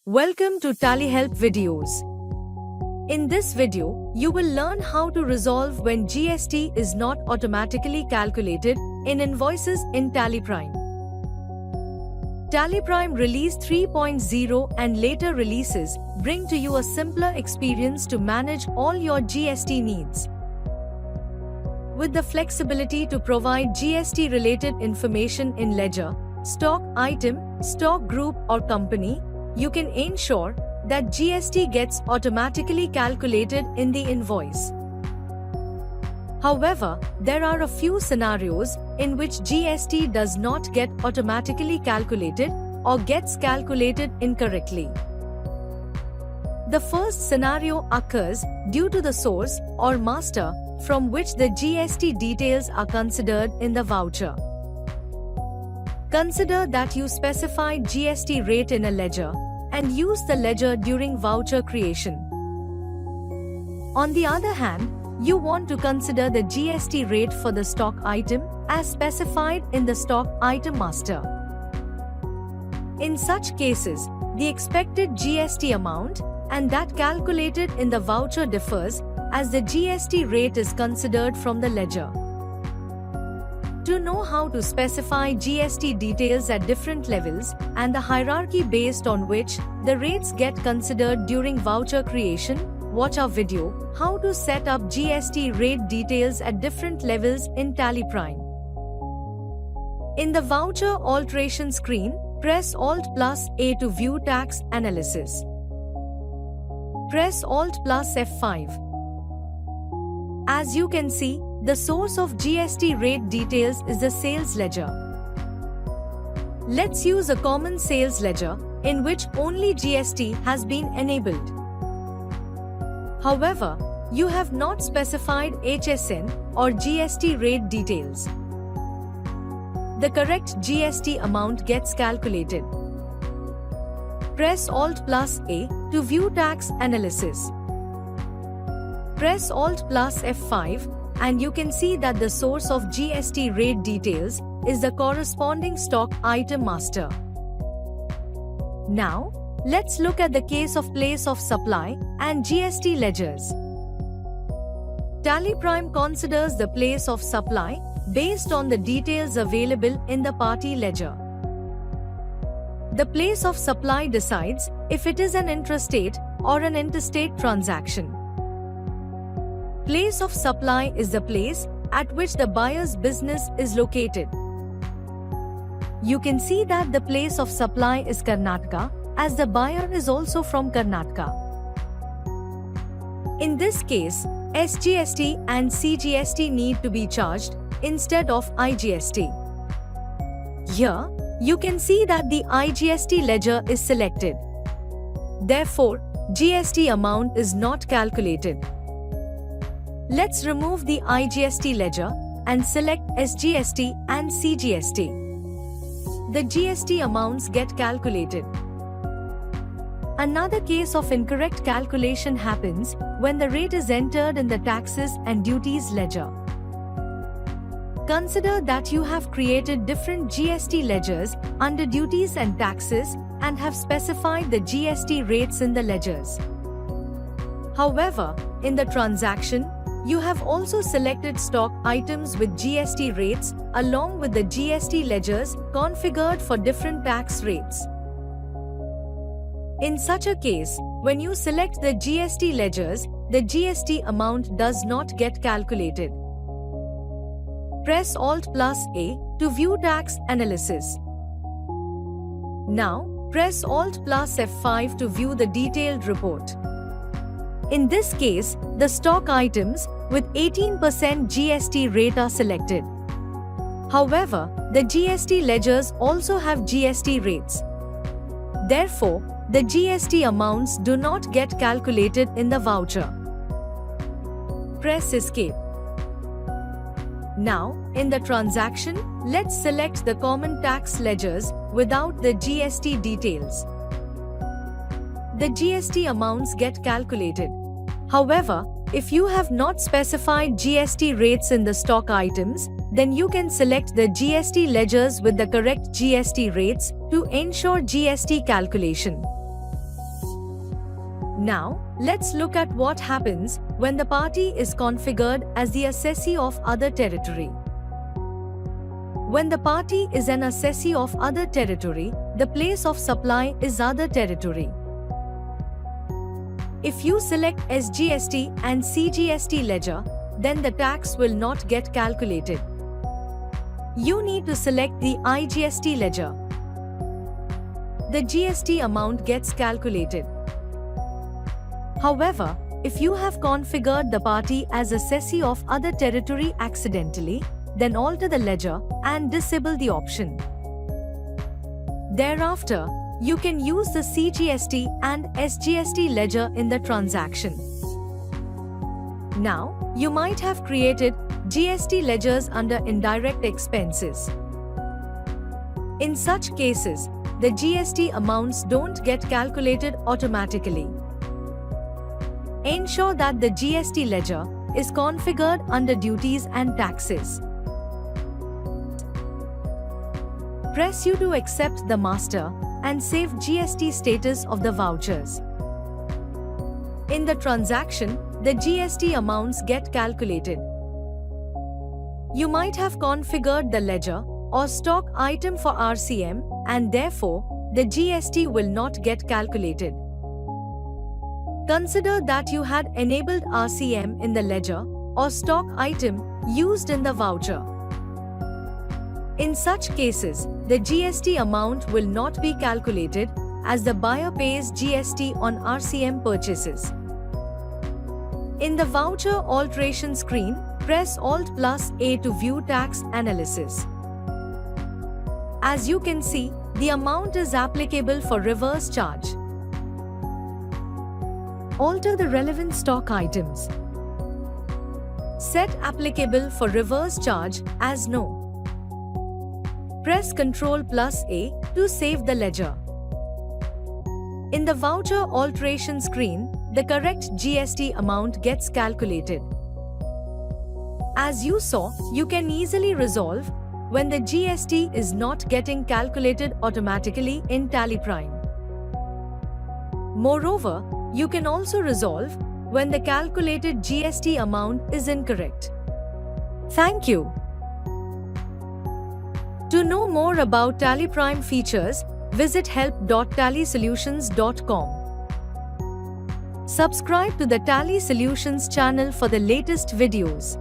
Welcome to TallyHelp videos. In this video, you will learn how to resolve when GST is not automatically calculated in invoices in TallyPrime. TallyPrime Release 3.0 and later releases bring to you a simpler experience to manage all your GST needs. With the flexibility to provide GST-related information in ledger, stock item, stock group or company, you can ensure that GST gets automatically calculated in the invoice. However, there are a few scenarios in which GST does not get automatically calculated or gets calculated incorrectly. The first scenario occurs due to the source or master from which the GST details are considered in the voucher. Consider that you specified GST rate in a ledger and use the ledger during voucher creation. On the other hand, you want to consider the GST rate for the stock item as specified in the stock item master. In such cases, the expected GST amount and that calculated in the voucher differs as the GST rate is considered from the ledger. To know how to specify GST details at different levels and the hierarchy based on which the rates get considered during voucher creation, watch our video, How to Set Up GST Rate Details at Different Levels in TallyPrime. In the voucher alteration screen, press Alt+A to view tax analysis. Press Alt+F5. As you can see, the source of GST rate details is the sales ledger. Let's use a common sales ledger in which only GST has been enabled. However, you have not specified HSN or GST rate details. The correct GST amount gets calculated. Press Alt+A to view tax analysis. Press Alt+F5 and you can see that the source of GST rate details is the corresponding stock item master. Now, let's look at the case of place of supply and GST ledgers. TallyPrime considers the place of supply based on the details available in the party ledger. The place of supply decides if it is an intrastate or an interstate transaction. Place of supply is the place at which the buyer's business is located. You can see that the place of supply is Karnataka, as the buyer is also from Karnataka. In this case, SGST and CGST need to be charged instead of IGST. Here, you can see that the IGST ledger is selected. Therefore, GST amount is not calculated. Let's remove the IGST ledger and select SGST and CGST. The GST amounts get calculated. Another case of incorrect calculation happens when the rate is entered in the taxes and duties ledger. Consider that you have created different GST ledgers under duties and taxes and have specified the GST rates in the ledgers. However, in the transaction, you have also selected stock items with GST rates along with the GST ledgers configured for different tax rates. In such a case, when you select the GST ledgers, the GST amount does not get calculated. Press Alt+A to view tax analysis. Now, press Alt+F5 to view the detailed report. In this case, the stock items with 18% GST rate are selected. However, the GST ledgers also have GST rates. Therefore, the GST amounts do not get calculated in the voucher. Press Escape. Now, in the transaction, let's select the common tax ledgers without the GST details. The GST amounts get calculated. However, if you have not specified GST rates in the stock items, then you can select the GST ledgers with the correct GST rates to ensure GST calculation. Now, let's look at what happens when the party is configured as the assessee of other territory. When the party is an assessee of other territory, the place of supply is other territory. If you select SGST and CGST ledger, then the tax will not get calculated. You need to select the IGST ledger. The GST amount gets calculated. However, if you have configured the party as assessee of other territory accidentally, then alter the ledger and disable the option. Thereafter, you can use the CGST and SGST ledger in the transaction. Now, you might have created GST ledgers under indirect expenses. In such cases, the GST amounts don't get calculated automatically. Ensure that the GST ledger is configured under duties and taxes. Press U to accept the master and save GST status of the vouchers. In the transaction, the GST amounts get calculated. You might have configured the ledger or stock item for RCM, and therefore, the GST will not get calculated. Consider that you had enabled RCM in the ledger or stock item used in the voucher. In such cases, the GST amount will not be calculated as the buyer pays GST on RCM purchases. In the voucher alteration screen, press Alt+A to view tax analysis. As you can see, the amount is applicable for reverse charge. Alter the relevant stock items. Set applicable for reverse charge as no. Press Ctrl+A to save the ledger. In the voucher alteration screen, the correct GST amount gets calculated. As you saw, you can easily resolve when the GST is not getting calculated automatically in TallyPrime. Moreover, you can also resolve when the calculated GST amount is incorrect. Thank you. To know more about TallyPrime features, visit help.tallysolutions.com. Subscribe to the Tally Solutions channel for the latest videos.